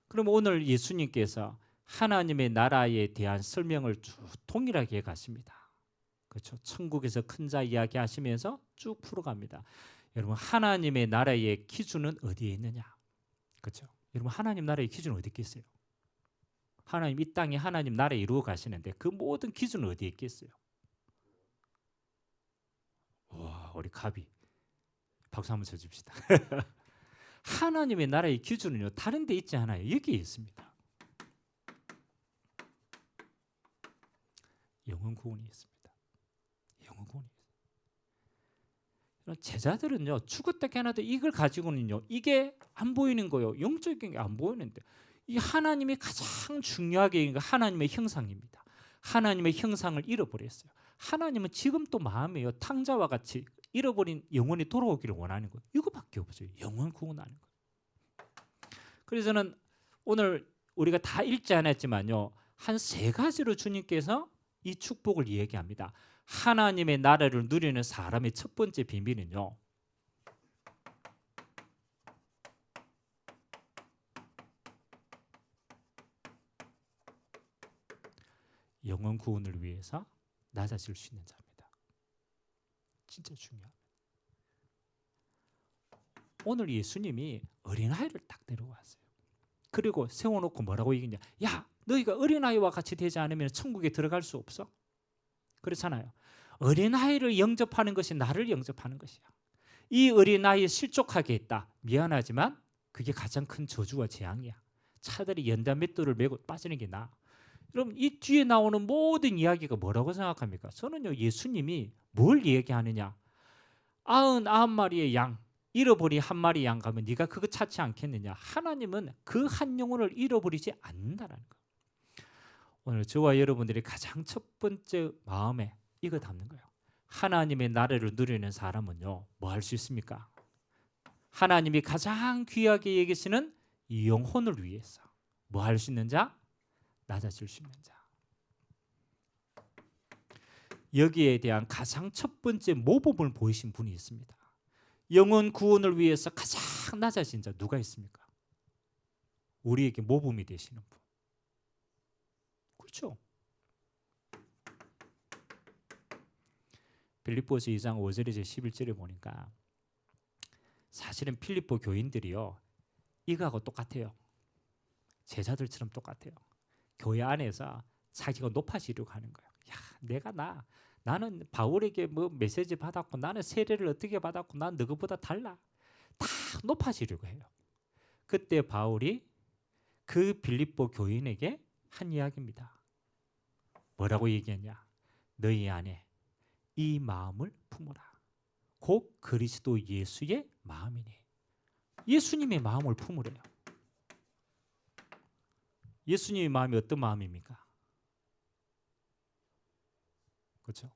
그럼 오늘 예수님께서 하나님의 나라에 대한 설명을 쭉 동일하게 가십니다. 그렇죠? 천국에서 큰 자 이야기 하시면서 쭉 풀어갑니다. 여러분, 하나님의 나라의 기준은 어디에 있느냐? 그렇죠? 여러분, 하나님 나라의 기준은 어디 있겠어요? 하나님 이 땅에 하나님 나라 이루어 가시는데 그 모든 기준은 어디에 있겠어요? 와, 우리 갑이 박수 한번 쳐줍시다. 하나님의 나라의 기준은요, 다른 데 있지 않아요. 여기에 있습니다. 영원 구원이 있습니다. 영원 구원이 있습니다. 제자들은요, 죽었다 깨어나도 이걸 가지고는요, 이게 안 보이는 거예요. 영적인 게 안 보이는데, 이 하나님이 가장 중요하게 있는 게 하나님의 형상입니다. 하나님의 형상을 잃어버렸어요. 하나님은 지금 또 마음이에요. 탕자와 같이 잃어버린 영혼이 돌아오기를 원하는 거예요. 이거밖에 없어요. 영원 구원하는 거예요. 그래서 저는 오늘 우리가 다 읽지 않았지만요, 한 세 가지로 주님께서 이 축복을 얘기합니다. 하나님의 나라를 누리는 사람의 첫 번째 비밀은요, 영원 구원을 위해서 낮아질 수 있는 자입니다. 진짜 중요합니다. 오늘 예수님이 어린아이를 딱 데려왔어요. 그리고 세워놓고 뭐라고 얘기했냐? 야, 너희가 어린아이와 같이 되지 않으면 천국에 들어갈 수 없어. 그렇잖아요. 어린아이를 영접하는 것이 나를 영접하는 것이야. 이 어린아이 실족하게 했다. 미안하지만 그게 가장 큰 저주와 재앙이야. 차라리 연다 맷돌을 메고 빠지는 게 나아. 여러분, 이 뒤에 나오는 모든 이야기가 뭐라고 생각합니까? 저는요, 예수님이 뭘 얘기하느냐? 99마리의 양, 잃어버린 한 마리 양 가면 네가 그거 찾지 않겠느냐? 하나님은 그 한 영혼을 잃어버리지 않는다는 거예요. 오늘 저와 여러분들이 가장 첫 번째 마음에 이거 담는 거예요. 하나님의 나라를 누리는 사람은요, 뭐 할 수 있습니까? 하나님이 가장 귀하게 여기시는 이 영혼을 위해서 뭐 할 수 있는 자? 낮아질 수 있는 자. 여기에 대한 가장 첫 번째 모범을 보이신 분이 있습니다. 영혼 구원을 위해서 가장 낮아진 자 누가 있습니까? 우리에게 모범이 되시는 분. 그렇죠? 빌립보서 2장 5절에서 11절에 보니까 사실은 필립보 교인들이요, 이거하고 똑같아요. 제자들처럼 똑같아요. 교회 안에서 자기가 높아지려고 하는 거예요. 야, 나는 바울에게 뭐 메시지 받았고, 나는 세례를 어떻게 받았고, 난 너희보다 달라. 다 높아지려고 해요. 그때 바울이 그 빌립보 교인에게 한 이야기입니다. 뭐라고 얘기했냐? 너희 안에 이 마음을 품어라. 곧 그리스도 예수의 마음이니. 예수님의 마음을 품으래요. 예수님의 마음이 어떤 마음입니까? 그렇죠?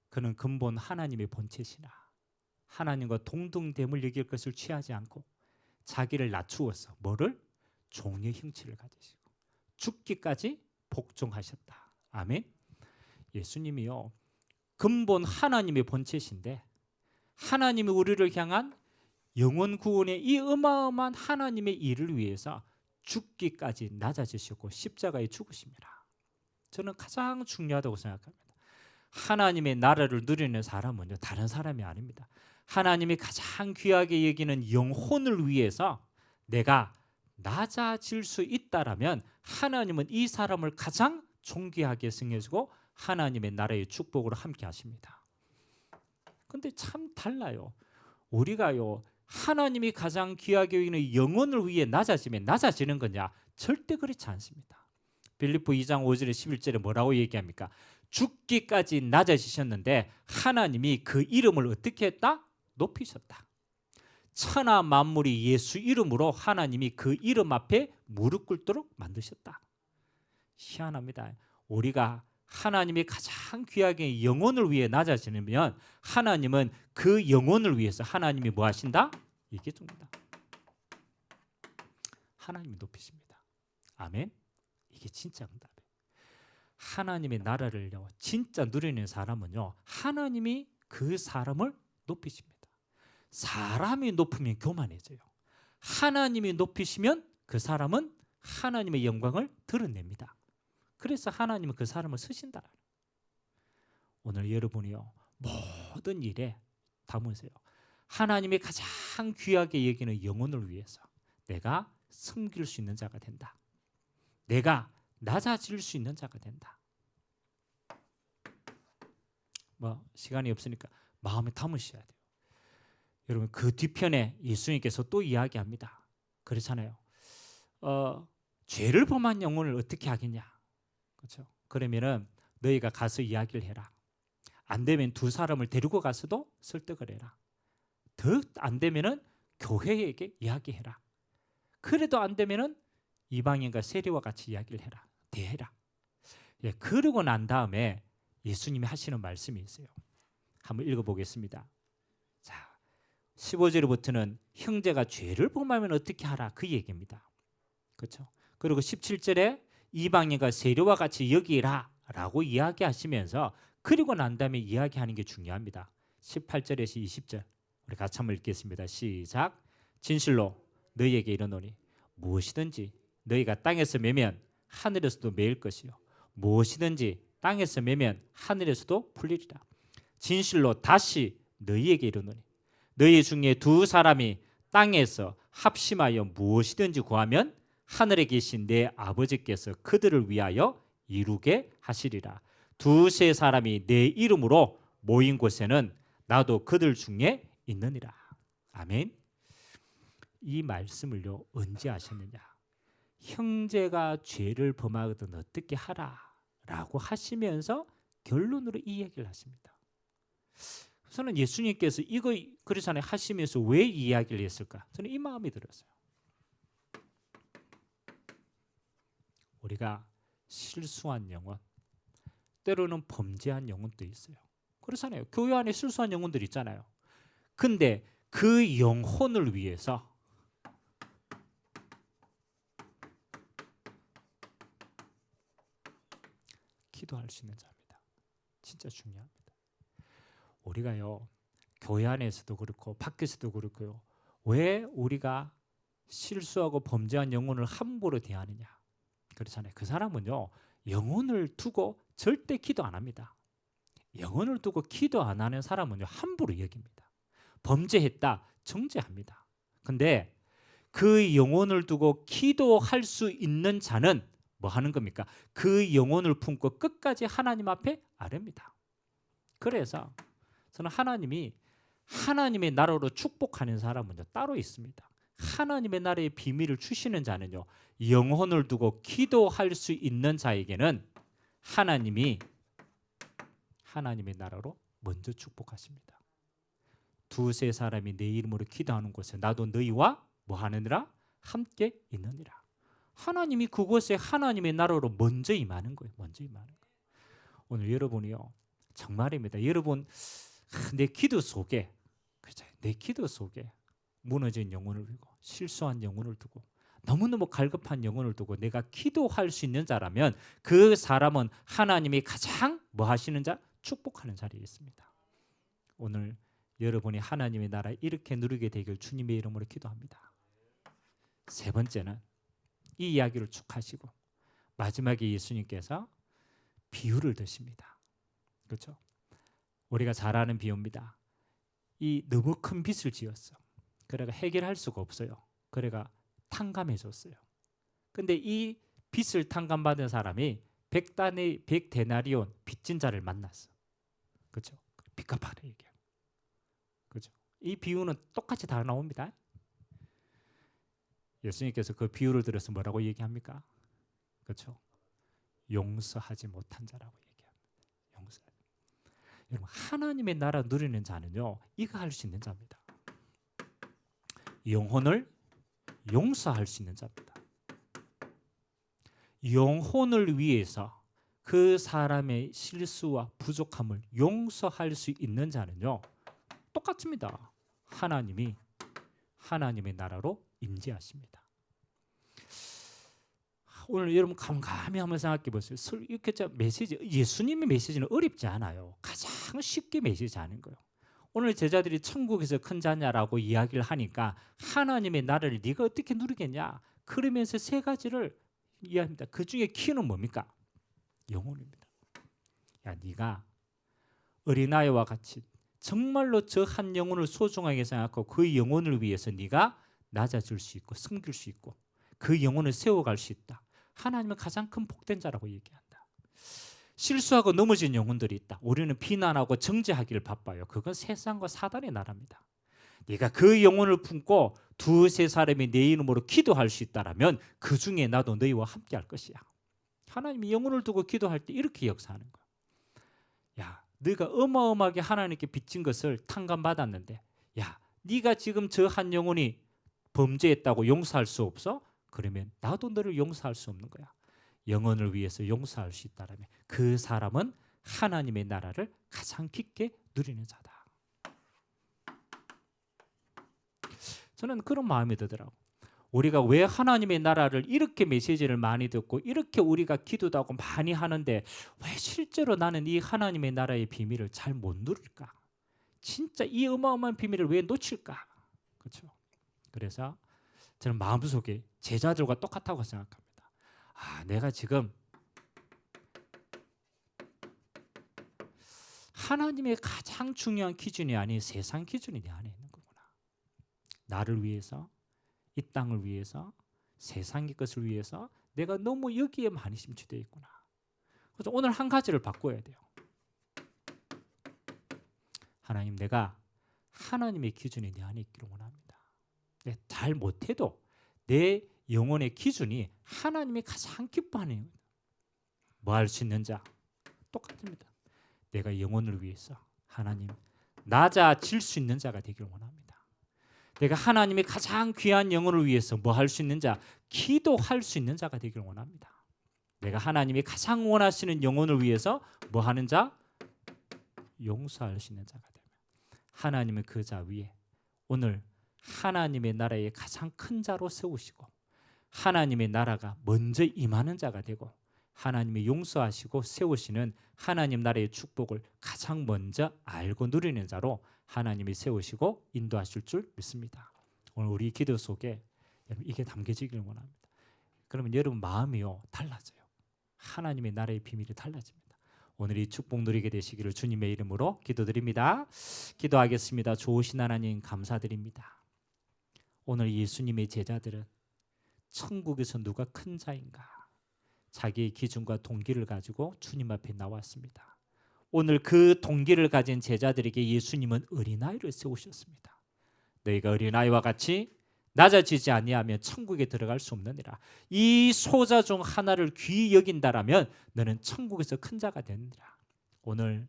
그는 근본 하나님의 본체시나 하나님과 동등됨을 여길 것을 취하지 않고 자기를 낮추어서 뭐를? 종의 형체를 가지시고 죽기까지 복종하셨다. 아멘. 예수님이요, 근본 하나님의 본체신데 하나님이 우리를 향한 영원 구원의 이 어마어마한 하나님의 일을 위해서 죽기까지 낮아지셨고 십자가에 죽으십니다. 저는 가장 중요하다고 생각합니다. 하나님의 나라를 누리는 사람은요, 다른 사람이 아닙니다. 하나님이 가장 귀하게 여기는 영혼을 위해서 내가 낮아질 수 있다라면 하나님은 이 사람을 가장 존귀하게 승해주고 하나님의 나라의 축복으로 함께 하십니다. 근데 참 달라요. 우리가요, 하나님이 가장 귀하게 여기는 영혼을 위해 낮아지면 낮아지는 거냐? 절대 그렇지 않습니다. 빌립보 2장 5절에 11절에 뭐라고 얘기합니까? 죽기까지 낮아지셨는데 하나님이 그 이름을 어떻게 했다? 높이셨다. 천하 만물이 예수 이름으로 하나님이 그 이름 앞에 무릎 꿇도록 만드셨다. 희한합니다. 우리가 하나님이 가장 귀하게 영혼을 위해 낮아지면 하나님은 그 영혼을 위해서 하나님이 뭐 하신다? 얘기해 줍니다. 하나님이 높이십니다. 아멘. 이게 진짜 응답이에요. 하나님의 나라를요, 진짜 누리는 사람은요, 하나님이 그 사람을 높이십니다. 사람이 높으면 교만해져요. 하나님이 높이시면 그 사람은 하나님의 영광을 드러냅니다. 그래서 하나님은 그 사람을 쓰신다. 오늘 여러분이요 모든 일에 담으세요. 하나님이 가장 귀하게 여기는 영혼을 위해서 내가 섬길 수 있는 자가 된다. 내가 낮아질 수 있는 자가 된다. 뭐 시간이 없으니까 마음에 담으셔야 돼요. 여러분 그 뒤편에 예수님께서 또 이야기합니다. 그렇잖아요. 죄를 범한 영혼을 어떻게 하겠냐? 그렇죠? 그러면은 너희가 가서 이야기를 해라. 안 되면 두 사람을 데리고 가서도 설득을 해라. 더 안 되면은 교회에게 이야기해라. 그래도 안 되면은 이방인과 세리와 같이 이야기를 해라. 대해라. 예, 그러고 난 다음에 예수님이 하시는 말씀이 있어요. 한번 읽어보겠습니다. 자, 15절부터는 형제가 죄를 범하면 어떻게 하라 그 얘기입니다. 그렇죠? 그리고 17절에 이방인과 세리와 같이 여기라 라고 이야기하시면서 그리고 난 다음에 이야기하는 게 중요합니다. 18절에서 20절 우리 같이 한번 읽겠습니다. 시작. 진실로 너희에게 이르노니 무엇이든지 너희가 땅에서 매면 하늘에서도 매일 것이요 무엇이든지 땅에서 매면 하늘에서도 풀리리라. 진실로 다시 너희에게 이르노니 너희 중에 두 사람이 땅에서 합심하여 무엇이든지 구하면 하늘에 계신 내 아버지께서 그들을 위하여 이루게 하시리라. 두세 사람이 내 이름으로 모인 곳에는 나도 그들 중에 있느니라. 아멘. 이 말씀을요 언제 하셨느냐? 형제가 죄를 범하거든 어떻게 하라라고 하시면서 결론으로 이 얘기를 하십니다. 저는 예수님께서 이거 그렇잖아요 하시면서 왜 이 이야기를 했을까? 저는 이 마음이 들었어요. 우리가 실수한 영혼, 때로는 범죄한 영혼도 있어요. 그렇잖아요. 교회 안에 실수한 영혼들 있잖아요. 근데 그 영혼을 위해서 기도할 수 있는 자입니다. 진짜 중요합니다. 우리가요 교회 안에서도 그렇고 밖에서도 그렇고요. 왜 우리가 실수하고 범죄한 영혼을 함부로 대하느냐? 그렇잖아요. 그 사람은요 영혼을 두고 절대 기도 안 합니다. 영혼을 두고 기도 안 하는 사람은요 함부로 여깁니다. 범죄했다 정죄합니다. 근데 그 영혼을 두고 기도할 수 있는 자는 뭐 하는 겁니까? 그 영혼을 품고 끝까지 하나님 앞에 아뢰입니다. 그래서 저는 하나님이 하나님의 나라로 축복하는 사람은요 따로 있습니다. 하나님의 나라의 비밀을 주시는 자는요 영혼을 두고 기도할 수 있는 자에게는 하나님이 하나님의 나라로 먼저 축복하십니다. 두세 사람이 내 이름으로 기도하는 곳에 나도 너희와 뭐 하느니라? 함께 있느니라. 하나님이 그곳에 하나님의 나라로 먼저 임하는 거예요. 먼저 임하는 거예요. 오늘 여러분이요 정말입니다. 여러분 내 기도 속에 그렇죠? 내 기도 속에 무너진 영혼을 두고 실수한 영혼을 두고 너무너무 갈급한 영혼을 두고 내가 기도할 수 있는 자라면 그 사람은 하나님이 가장 뭐 하시는 자? 축복하는 자리에 있습니다. 오늘 여러분이 하나님의 나라 이렇게 누리게 되길 주님의 이름으로 기도합니다. 세 번째는 이 이야기를 쭉 하시고 마지막에 예수님께서 비유를 드십니다. 그렇죠? 우리가 잘 아는 비유입니다. 이 너무 큰 빚을 지었어. 그래가 해결할 수가 없어요. 그래가 탕감해줬어요. 근데 이 빚을 탕감받은 사람이 100데나리온 빚진 자를 만났어. 그렇죠? 빚 갚아라 얘기해요. 그렇죠? 이 비유는 똑같이 다 나옵니다. 예수님께서 그 비유를 들어서 뭐라고 얘기합니까? 그렇죠? 용서하지 못한 자라고 얘기합니다. 용서. 여러분 하나님의 나라 누리는 자는요 이거 할 수 있는 자입니다. 영혼을 용서할 수 있는 자입니다. 영혼을 위해서 그 사람의 실수와 부족함을 용서할 수 있는 자는요 똑같습니다. 하나님이 하나님의 나라로 임재하십니다. 오늘 여러분 감감히 한번 생각해 보세요. 이렇게 메시지 예수님의 메시지는 어렵지 않아요. 가장 쉽게 메시지하는 거예요. 오늘 제자들이 천국에서 큰 자냐라고 이야기를 하니까 하나님의 나라를 네가 어떻게 누리겠냐? 그러면서 세 가지를 이해합니다. 그 중에 키는 뭡니까? 영혼입니다. 야, 네가 어린아이와 같이 정말로 저 한 영혼을 소중하게 생각하고 그 영혼을 위해서 네가 낮아질 수 있고 섬길 수 있고 그 영혼을 세워갈 수 있다. 하나님은 가장 큰 복된 자라고 얘기한다. 실수하고 넘어진 영혼들이 있다. 우리는 비난하고 정죄하기를 바빠요. 그건 세상과 사단의 나라입니다. 네가 그 영혼을 품고 두세 사람이 내 이름으로 기도할 수 있다라면 그 중에 나도 너희와 함께 할 것이야. 하나님이 영혼을 두고 기도할 때 이렇게 역사하는 거야. 야, 네가 어마어마하게 하나님께 빚진 것을 탕감받았는데 야, 네가 지금 저 한 영혼이 범죄했다고 용서할 수 없어? 그러면 나도 너를 용서할 수 없는 거야. 영혼을 위해서 용서할 수 있다라면 그 사람은 하나님의 나라를 가장 깊게 누리는 자다. 저는 그런 마음이 들더라고. 우리가 왜 하나님의 나라를 이렇게 메시지를 많이 듣고 이렇게 우리가 기도도 하고 많이 하는데 왜 실제로 나는 이 하나님의 나라의 비밀을 잘 못 누릴까? 진짜 이 어마어마한 비밀을 왜 놓칠까? 그렇죠? 그래서 저는 마음속에 제자들과 똑같다고 생각합니다. 아, 내가 지금 하나님의 가장 중요한 기준이 아닌 세상 기준이 내 안에 있는 거구나. 나를 위해서, 이 땅을 위해서, 세상의 것을 위해서 내가 너무 여기에 많이 심취되어 있구나. 그래서 오늘 한 가지를 바꿔야 돼요. 하나님, 내가 하나님의 기준이 내 안에 있기를 원합니다. 잘 못해도 내 영혼의 기준이 하나님이 가장 기뻐하는 뭐 할 수 있는 자 똑같습니다. 내가 영혼을 위해서 하나님 낮아질 수 있는 자가 되기를 원합니다. 내가 하나님의 가장 귀한 영혼을 위해서 뭐 할 수 있는 자, 기도할 수 있는 자가 되기를 원합니다. 내가 하나님이 가장 원하시는 영혼을 위해서 뭐 하는 자, 용서할 수 있는 자가 되면 하나님은 그 자 위에 오늘 하나님의 나라의 가장 큰 자로 세우시고 하나님의 나라가 먼저 임하는 자가 되고 하나님이 용서하시고 세우시는 하나님 나라의 축복을 가장 먼저 알고 누리는 자로 하나님이 세우시고 인도하실 줄 믿습니다. 오늘 우리 기도 속에 이게 담겨지기를 원합니다. 그러면 여러분 마음이요 달라져요. 하나님의 나라의 비밀이 달라집니다. 오늘 이 축복 누리게 되시기를 주님의 이름으로 기도드립니다. 기도하겠습니다. 좋으신 하나님 감사드립니다. 오늘 예수님의 제자들은 천국에서 누가 큰 자인가 자기의 기준과 동기를 가지고 주님 앞에 나왔습니다. 오늘 그 동기를 가진 제자들에게 예수님은 어린아이를 세우셨습니다. 너희가 어린아이와 같이 낮아지지 아니하면 천국에 들어갈 수 없느니라. 이 소자 중 하나를 귀히 여긴다라면 너는 천국에서 큰 자가 되느니라. 오늘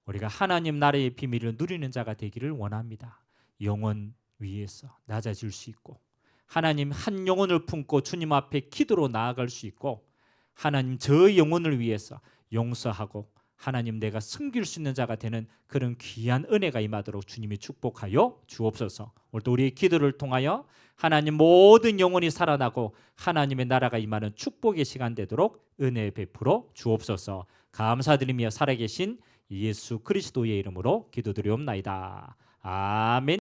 우리가 하나님 나라의 비밀을 누리는 자가 되기를 원합니다. 영혼 위에서 낮아질 수 있고 하나님 한 영혼을 품고 주님 앞에 기도로 나아갈 수 있고 하나님 저 영혼을 위해서 용서하고 하나님 내가 섬길 수 있는 자가 되는 그런 귀한 은혜가 임하도록 주님이 축복하여 주옵소서. 오늘도 우리의 기도를 통하여 하나님 모든 영혼이 살아나고 하나님의 나라가 임하는 축복의 시간 되도록 은혜 베풀어 주옵소서. 감사드리며 살아계신 예수 그리스도의 이름으로 기도드리옵나이다. 아멘.